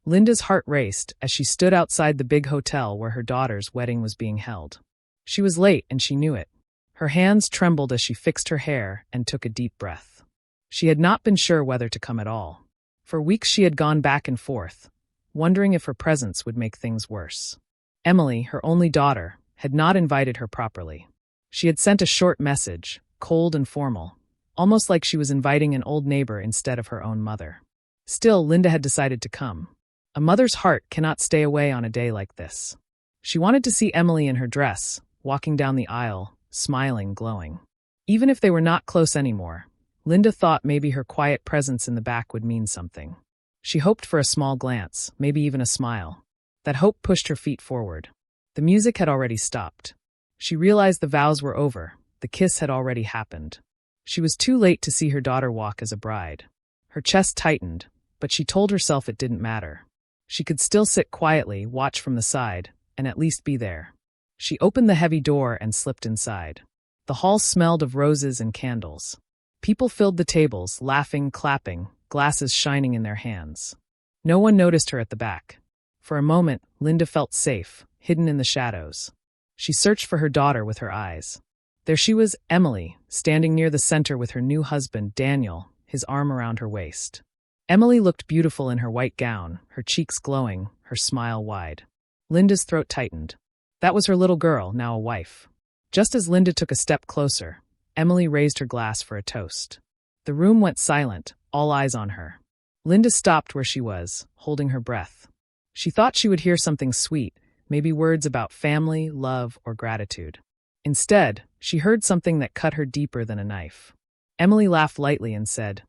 Linda's heart raced as she stood outside the big hotel where her daughter's wedding was being held. She was late and she knew it. Her hands trembled as she fixed her hair and took a deep breath. She had not been sure whether to come at all. For weeks she had gone back and forth, wondering if her presence would make things worse. Emily, her only daughter, had not invited her properly. She had sent a short message, cold and formal, almost like she was inviting an old neighbor instead of her own mother. Still, Linda had decided to come. A mother's heart cannot stay away on a day like this. She wanted to see Emily in her dress, walking down the aisle, smiling, glowing. Even if they were not close anymore, Linda thought maybe her quiet presence in the back would mean something. She hoped for a small glance, maybe even a smile. That hope pushed her feet forward. The music had already stopped. She realized the vows were over. The kiss had already happened. She was too late to see her daughter walk as a bride. Her chest tightened, but she told herself it didn't matter. She could still sit quietly, watch from the side, and at least be there. She opened the heavy door and slipped inside. The hall smelled of roses and candles. People filled the tables, laughing, clapping, glasses shining in their hands. No one noticed her at the back. For a moment, Linda felt safe, hidden in the shadows. She searched for her daughter with her eyes. There she was, Emily, standing near the center with her new husband, Daniel, his arm around her waist. Emily looked beautiful in her white gown, her cheeks glowing, her smile wide. Linda's throat tightened. That was her little girl, now a wife. Just as Linda took a step closer, Emily raised her glass for a toast. The room went silent, all eyes on her. Linda stopped where she was, holding her breath. She thought she would hear something sweet, maybe words about family, love, or gratitude. Instead, she heard something that cut her deeper than a knife. Emily laughed lightly and said,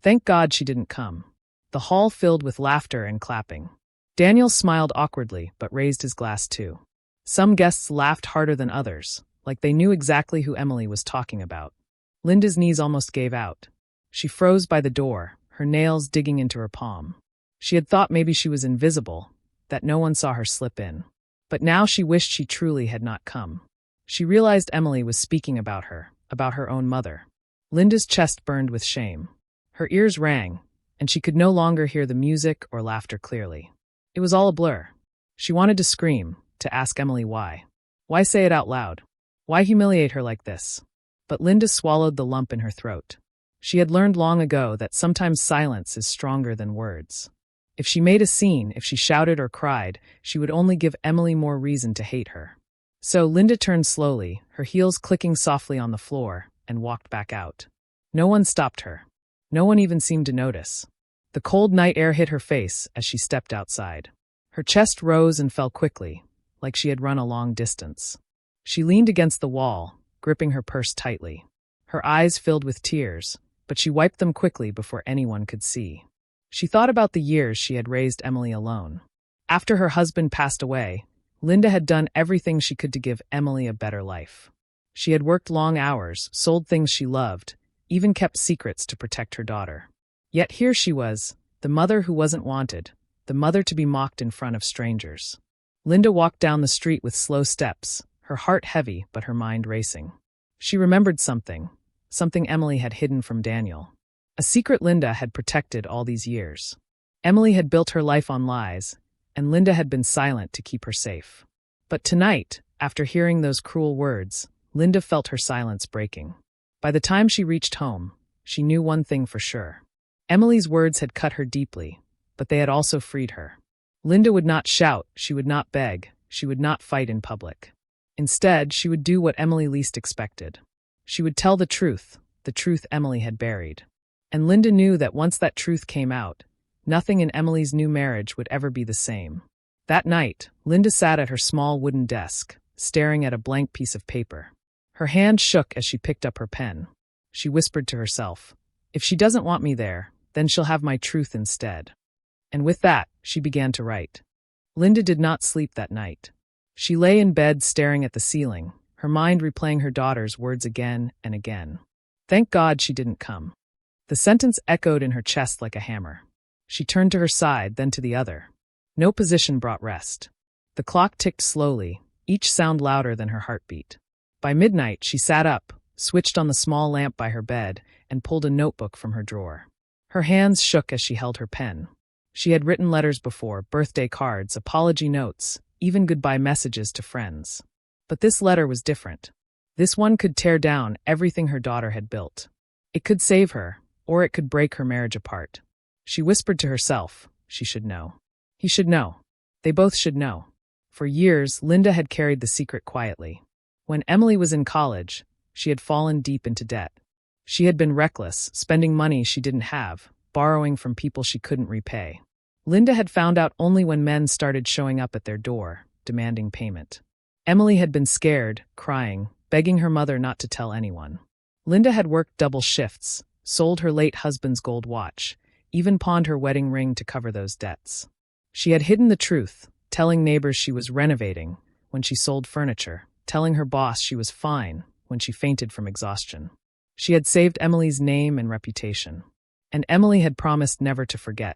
"Thank God she didn't come." The hall filled with laughter and clapping. Daniel smiled awkwardly, but raised his glass too. Some guests laughed harder than others, like they knew exactly who Emily was talking about. Linda's knees almost gave out. She froze by the door, her nails digging into her palm. She had thought maybe she was invisible, that no one saw her slip in. But now she wished she truly had not come. She realized Emily was speaking about her own mother. Linda's chest burned with shame. Her ears rang, and she could no longer hear the music or laughter clearly. It was all a blur. She wanted to scream, to ask Emily why. Why say it out loud? Why humiliate her like this? But Linda swallowed the lump in her throat. She had learned long ago that sometimes silence is stronger than words. If she made a scene, if she shouted or cried, she would only give Emily more reason to hate her. So Linda turned slowly, her heels clicking softly on the floor, and walked back out. No one stopped her. No one even seemed to notice. The cold night air hit her face as she stepped outside. Her chest rose and fell quickly, like she had run a long distance. She leaned against the wall, gripping her purse tightly. Her eyes filled with tears, but she wiped them quickly before anyone could see. She thought about the years she had raised Emily alone. After her husband passed away, Linda had done everything she could to give Emily a better life. She had worked long hours, sold things she loved, even kept secrets to protect her daughter. Yet here she was, the mother who wasn't wanted, the mother to be mocked in front of strangers. Linda walked down the street with slow steps, her heart heavy but her mind racing. She remembered something Emily had hidden from Daniel. A secret Linda had protected all these years. Emily had built her life on lies, and Linda had been silent to keep her safe. But tonight, after hearing those cruel words, Linda felt her silence breaking. By the time she reached home, she knew one thing for sure. Emily's words had cut her deeply, but they had also freed her. Linda would not shout, she would not beg, she would not fight in public. Instead, she would do what Emily least expected. She would tell the truth Emily had buried. And Linda knew that once that truth came out, nothing in Emily's new marriage would ever be the same. That night, Linda sat at her small wooden desk, staring at a blank piece of paper. Her hand shook as she picked up her pen. She whispered to herself, "If she doesn't want me there, then she'll have my truth instead." And with that, she began to write. Linda did not sleep that night. She lay in bed staring at the ceiling, her mind replaying her daughter's words again and again. Thank God she didn't come. The sentence echoed in her chest like a hammer. She turned to her side, then to the other. No position brought rest. The clock ticked slowly, each sound louder than her heartbeat. By midnight, she sat up, switched on the small lamp by her bed, and pulled a notebook from her drawer. Her hands shook as she held her pen. She had written letters before, birthday cards, apology notes, even goodbye messages to friends. But this letter was different. This one could tear down everything her daughter had built. It could save her, or it could break her marriage apart. She whispered to herself, she should know. He should know. They both should know. For years, Linda had carried the secret quietly. When Emily was in college, she had fallen deep into debt. She had been reckless, spending money she didn't have, borrowing from people she couldn't repay. Linda had found out only when men started showing up at their door, demanding payment. Emily had been scared, crying, begging her mother not to tell anyone. Linda had worked double shifts, sold her late husband's gold watch, even pawned her wedding ring to cover those debts. She had hidden the truth, telling neighbors she was renovating when she sold furniture, telling her boss she was fine when she fainted from exhaustion. She had saved Emily's name and reputation. And Emily had promised never to forget.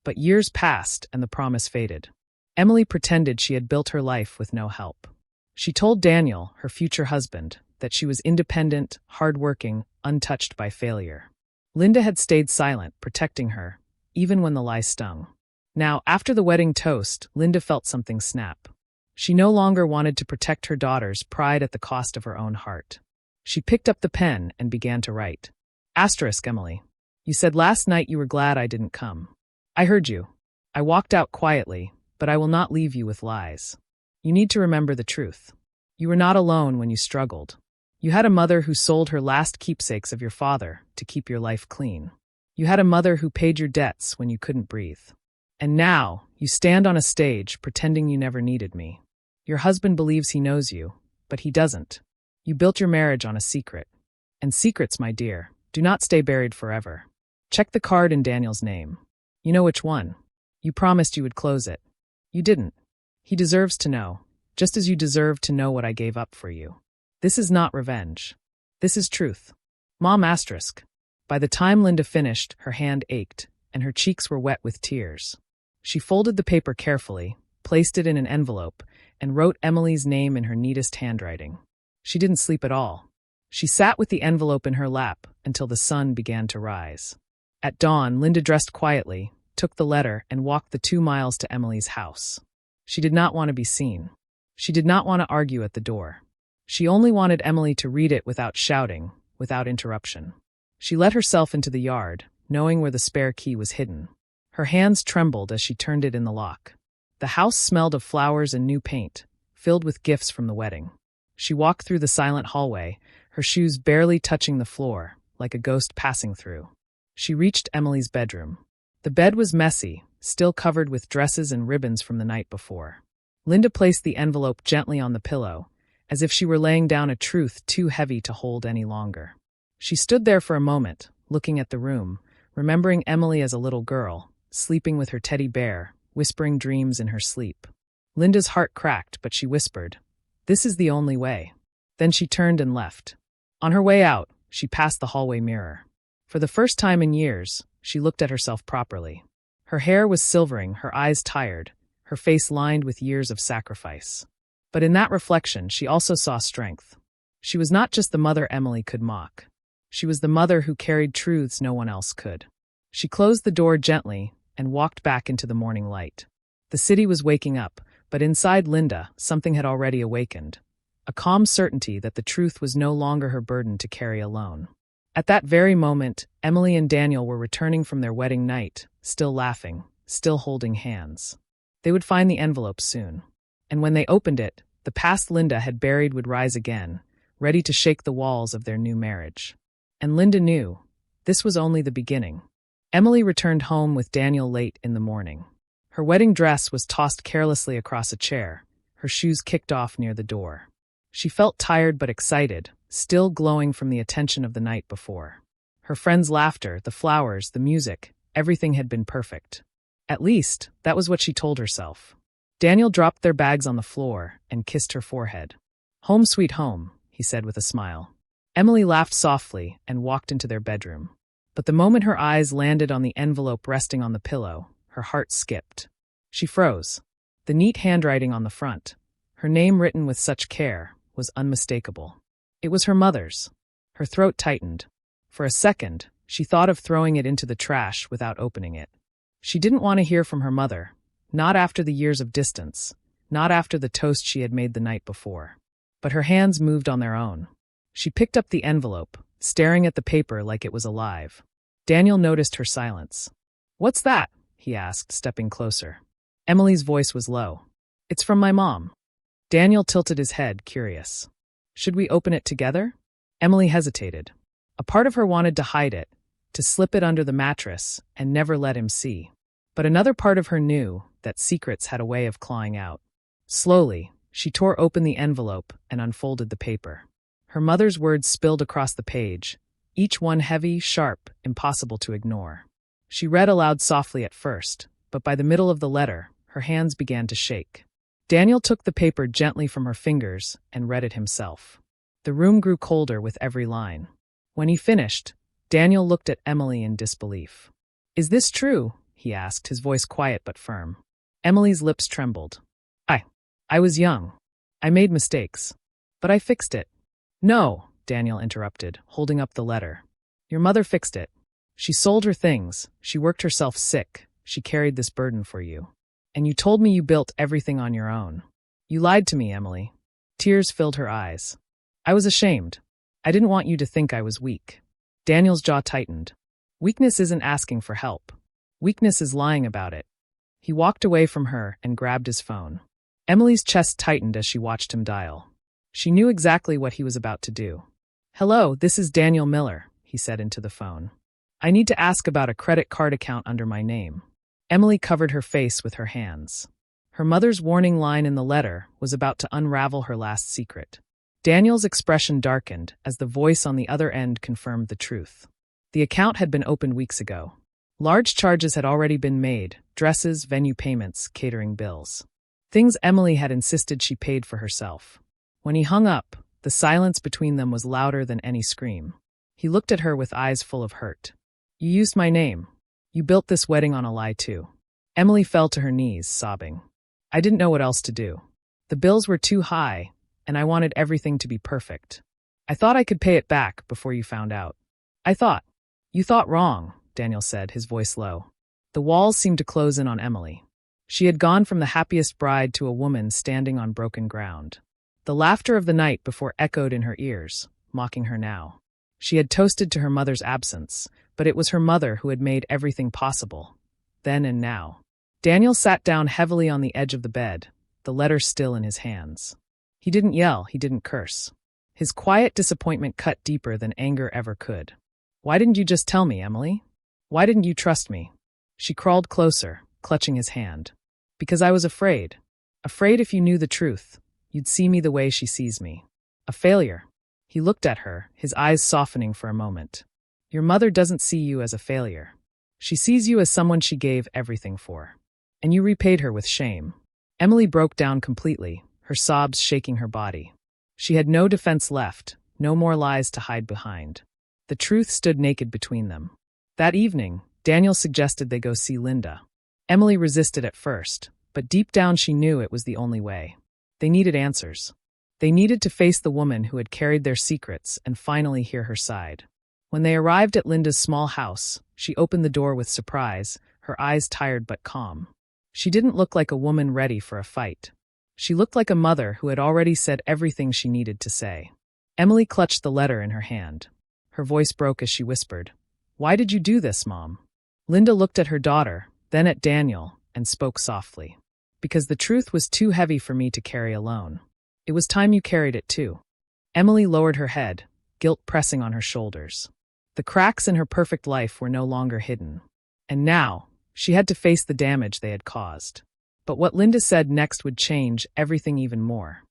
But years passed and the promise faded. Emily pretended she had built her life with no help. She told Daniel, her future husband, that she was independent, hardworking, untouched by failure. Linda had stayed silent, protecting her, even when the lie stung. Now, after the wedding toast, Linda felt something snap. She no longer wanted to protect her daughter's pride at the cost of her own heart. She picked up the pen and began to write. Asterisk, Emily. You said last night you were glad I didn't come. I heard you. I walked out quietly, but I will not leave you with lies. You need to remember the truth. You were not alone when you struggled. You had a mother who sold her last keepsakes of your father to keep your life clean. You had a mother who paid your debts when you couldn't breathe. And now, you stand on a stage pretending you never needed me. Your husband believes he knows you, but he doesn't. You built your marriage on a secret. And secrets, my dear, do not stay buried forever. Check the card in Daniel's name. You know which one. You promised you would close it. You didn't. He deserves to know, just as you deserve to know what I gave up for you. This is not revenge. This is truth. Mom asterisk. By the time Linda finished, her hand ached, and her cheeks were wet with tears. She folded the paper carefully, placed it in an envelope, and wrote Emily's name in her neatest handwriting. She didn't sleep at all. She sat with the envelope in her lap until the sun began to rise. At dawn, Linda dressed quietly, took the letter, and walked the 2 miles to Emily's house. She did not want to be seen. She did not want to argue at the door. She only wanted Emily to read it without shouting, without interruption. She let herself into the yard, knowing where the spare key was hidden. Her hands trembled as she turned it in the lock. The house smelled of flowers and new paint, filled with gifts from the wedding. She walked through the silent hallway, her shoes barely touching the floor, like a ghost passing through. She reached Emily's bedroom. The bed was messy, still covered with dresses and ribbons from the night before. Linda placed the envelope gently on the pillow, as if she were laying down a truth too heavy to hold any longer. She stood there for a moment, looking at the room, remembering Emily as a little girl, sleeping with her teddy bear, whispering dreams in her sleep. Linda's heart cracked, but she whispered, "This is the only way." Then she turned and left. On her way out, she passed the hallway mirror. For the first time in years, she looked at herself properly. Her hair was silvering, her eyes tired, her face lined with years of sacrifice. But in that reflection, she also saw strength. She was not just the mother Emily could mock. She was the mother who carried truths no one else could. She closed the door gently and walked back into the morning light. The city was waking up, but inside Linda, something had already awakened. A calm certainty that the truth was no longer her burden to carry alone. At that very moment, Emily and Daniel were returning from their wedding night, still laughing, still holding hands. They would find the envelope soon. And when they opened it, the past Linda had buried would rise again, ready to shake the walls of their new marriage. And Linda knew, this was only the beginning. Emily returned home with Daniel late in the morning. Her wedding dress was tossed carelessly across a chair, her shoes kicked off near the door. She felt tired but excited, still glowing from the attention of the night before. Her friends' laughter, the flowers, the music, everything had been perfect. At least, that was what she told herself. Daniel dropped their bags on the floor and kissed her forehead. "Home sweet home," he said with a smile. Emily laughed softly and walked into their bedroom. But the moment her eyes landed on the envelope resting on the pillow, her heart skipped. She froze. The neat handwriting on the front, her name written with such care, was unmistakable. It was her mother's. Her throat tightened. For a second, she thought of throwing it into the trash without opening it. She didn't want to hear from her mother, not after the years of distance, not after the toast she had made the night before. But her hands moved on their own. She picked up the envelope, staring at the paper like it was alive. Daniel noticed her silence. "What's that?" he asked, stepping closer. Emily's voice was low. "It's from my mom." Daniel tilted his head, curious. "Should we open it together?" Emily hesitated. A part of her wanted to hide it, to slip it under the mattress and never let him see. But another part of her knew that secrets had a way of clawing out. Slowly, she tore open the envelope and unfolded the paper. Her mother's words spilled across the page, each one heavy, sharp, impossible to ignore. She read aloud softly at first, but by the middle of the letter, her hands began to shake. Daniel took the paper gently from her fingers and read it himself. The room grew colder with every line. When he finished, Daniel looked at Emily in disbelief. "Is this true?" he asked, his voice quiet but firm. Emily's lips trembled. I was young. I made mistakes. But I fixed it." "No," Daniel interrupted, holding up the letter. "Your mother fixed it. She sold her things, she worked herself sick, she carried this burden for you. And you told me you built everything on your own. You lied to me, Emily." Tears filled her eyes. "I was ashamed. I didn't want you to think I was weak." Daniel's jaw tightened. Weakness isn't asking for help. Weakness is lying about it. He walked away from her and grabbed his phone. Emily's chest tightened as she watched him dial. She knew exactly what he was about to do. "Hello, this is Daniel Miller," he said into the phone. "I need to ask about a credit card account under my name." Emily covered her face with her hands. Her mother's warning line in the letter was about to unravel her last secret. Daniel's expression darkened as the voice on the other end confirmed the truth. The account had been opened weeks ago. Large charges had already been made: dresses, venue payments, catering bills. Things Emily had insisted she paid for herself. When he hung up, the silence between them was louder than any scream. He looked at her with eyes full of hurt. "You used my name. You built this wedding on a lie too." Emily fell to her knees, sobbing. "I didn't know what else to do. The bills were too high, and I wanted everything to be perfect. I thought I could pay it back before you found out." "You thought wrong," Daniel said, his voice low. The walls seemed to close in on Emily. She had gone from the happiest bride to a woman standing on broken ground. The laughter of the night before echoed in her ears, mocking her now. She had toasted to her mother's absence, but it was her mother who had made everything possible, then and now. Daniel sat down heavily on the edge of the bed, the letter still in his hands. He didn't yell, he didn't curse. His quiet disappointment cut deeper than anger ever could. "Why didn't you just tell me, Emily? Why didn't you trust me?" She crawled closer, clutching his hand. "Because I was afraid. Afraid if you knew the truth, you'd see me the way she sees me. A failure." He looked at her, his eyes softening for a moment. "Your mother doesn't see you as a failure. She sees you as someone she gave everything for. And you repaid her with shame." Emily broke down completely, her sobs shaking her body. She had no defense left, no more lies to hide behind. The truth stood naked between them. That evening, Daniel suggested they go see Linda. Emily resisted at first, but deep down she knew it was the only way. They needed answers. They needed to face the woman who had carried their secrets and finally hear her side. When they arrived at Linda's small house, she opened the door with surprise, her eyes tired but calm. She didn't look like a woman ready for a fight. She looked like a mother who had already said everything she needed to say. Emily clutched the letter in her hand. Her voice broke as she whispered, "Why did you do this, Mom?" Linda looked at her daughter, then at Daniel, and spoke softly. "Because the truth was too heavy for me to carry alone. It was time you carried it too." Emily lowered her head, guilt pressing on her shoulders. The cracks in her perfect life were no longer hidden. And now, she had to face the damage they had caused. But what Linda said next would change everything even more.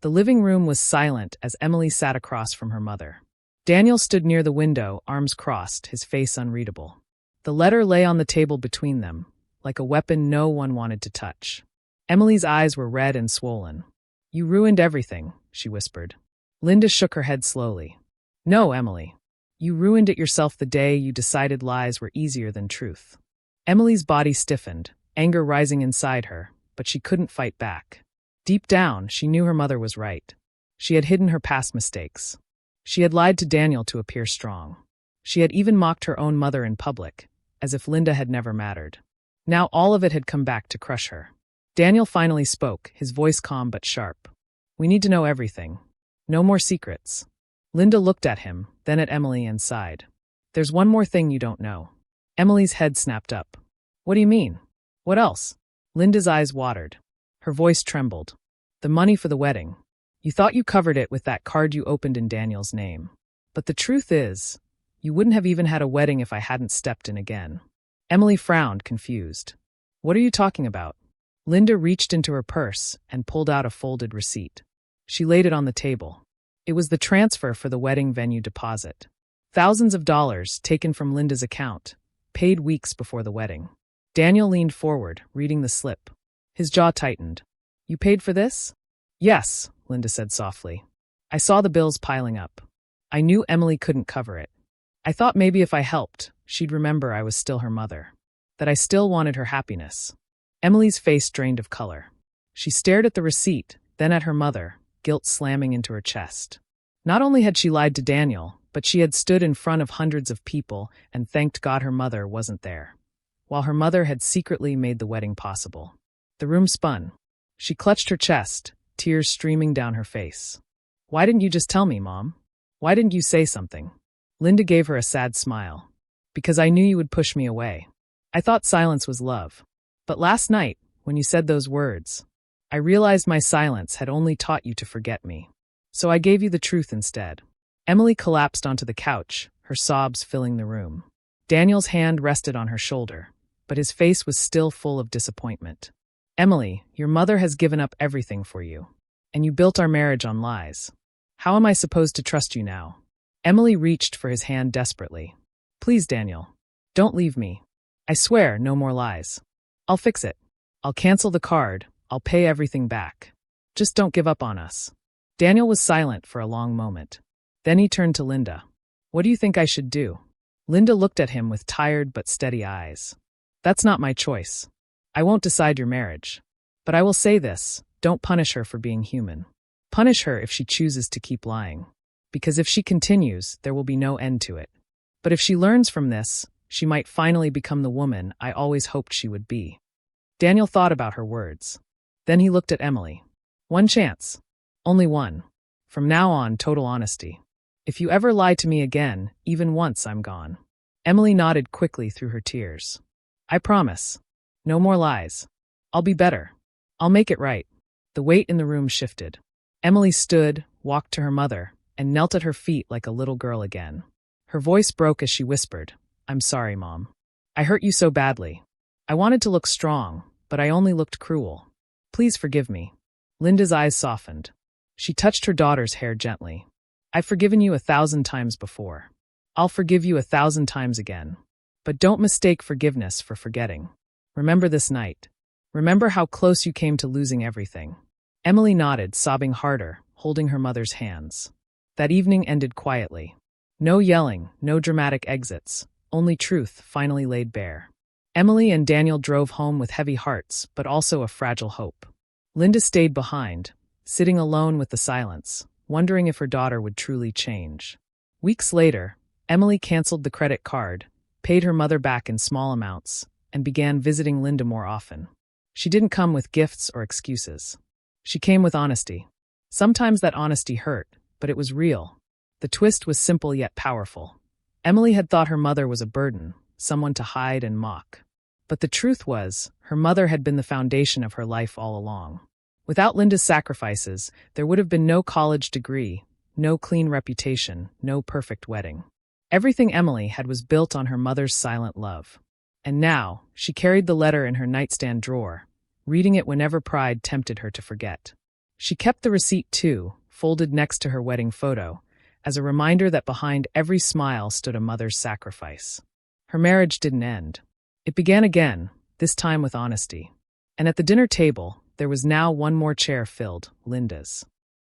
The living room was silent as Emily sat across from her mother. Daniel stood near the window, arms crossed, his face unreadable. The letter lay on the table between them, like a weapon no one wanted to touch. Emily's eyes were red and swollen. "You ruined everything," she whispered. Linda shook her head slowly. "No, Emily. You ruined it yourself the day you decided lies were easier than truth." Emily's body stiffened, anger rising inside her, but she couldn't fight back. Deep down, she knew her mother was right. She had hidden her past mistakes. She had lied to Daniel to appear strong. She had even mocked her own mother in public, as if Linda had never mattered. Now all of it had come back to crush her. Daniel finally spoke, his voice calm but sharp. We need to know everything. No more secrets. Linda looked at him, then at Emily and sighed. There's one more thing you don't know. Emily's head snapped up. What do you mean? What else? Linda's eyes watered. Her voice trembled. The money for the wedding. You thought you covered it with that card you opened in Daniel's name. But the truth is, you wouldn't have even had a wedding if I hadn't stepped in again. Emily frowned, confused. What are you talking about? Linda reached into her purse and pulled out a folded receipt. She laid it on the table. It was the transfer for the wedding venue deposit. Thousands of dollars taken from Linda's account, paid weeks before the wedding. Daniel leaned forward, reading the slip. His jaw tightened. You paid for this? Yes, Linda said softly. I saw the bills piling up. I knew Emily couldn't cover it. I thought maybe if I helped, she'd remember I was still her mother. That I still wanted her happiness. Emily's face drained of color. She stared at the receipt, then at her mother, guilt slamming into her chest. Not only had she lied to Daniel, but she had stood in front of hundreds of people and thanked God her mother wasn't there, while her mother had secretly made the wedding possible. The room spun. She clutched her chest, tears streaming down her face. Why didn't you just tell me, Mom? Why didn't you say something? Linda gave her a sad smile. Because I knew you would push me away. I thought silence was love. But last night, when you said those words, I realized my silence had only taught you to forget me. So I gave you the truth instead. Emily collapsed onto the couch, her sobs filling the room. Daniel's hand rested on her shoulder, but his face was still full of disappointment. Emily, your mother has given up everything for you, and you built our marriage on lies. How am I supposed to trust you now? Emily reached for his hand desperately. Please, Daniel, don't leave me. I swear, no more lies. I'll fix it. I'll cancel the card. I'll pay everything back. Just don't give up on us. Daniel was silent for a long moment. Then he turned to Linda. What do you think I should do? Linda looked at him with tired but steady eyes. That's not my choice. I won't decide your marriage. But I will say this, don't punish her for being human. Punish her if she chooses to keep lying. Because if she continues, there will be no end to it. But if she learns from this, she might finally become the woman I always hoped she would be. Daniel thought about her words. Then he looked at Emily. One chance. Only one. From now on, total honesty. If you ever lie to me again, even once, I'm gone. Emily nodded quickly through her tears. I promise. No more lies. I'll be better. I'll make it right. The weight in the room shifted. Emily stood, walked to her mother, and knelt at her feet like a little girl again. Her voice broke as she whispered, I'm sorry, Mom. I hurt you so badly. I wanted to look strong, but I only looked cruel. Please forgive me. Linda's eyes softened. She touched her daughter's hair gently. I've forgiven you 1,000 times before. I'll forgive you 1,000 times again. But don't mistake forgiveness for forgetting. Remember this night. Remember how close you came to losing everything. Emily nodded, sobbing harder, holding her mother's hands. That evening ended quietly. No yelling, no dramatic exits, only truth finally laid bare. Emily and Daniel drove home with heavy hearts, but also a fragile hope. Linda stayed behind, sitting alone with the silence, wondering if her daughter would truly change. Weeks later, Emily canceled the credit card, paid her mother back in small amounts, and began visiting Linda more often. She didn't come with gifts or excuses. She came with honesty. Sometimes that honesty hurt, but it was real. The twist was simple yet powerful. Emily had thought her mother was a burden, someone to hide and mock. But the truth was, her mother had been the foundation of her life all along. Without Linda's sacrifices, there would have been no college degree, no clean reputation, no perfect wedding. Everything Emily had was built on her mother's silent love. And now, she carried the letter in her nightstand drawer, reading it whenever pride tempted her to forget. She kept the receipt too, folded next to her wedding photo, as a reminder that behind every smile stood a mother's sacrifice. Her marriage didn't end. It began again, this time with honesty. And at the dinner table, there was now one more chair filled, Linda's.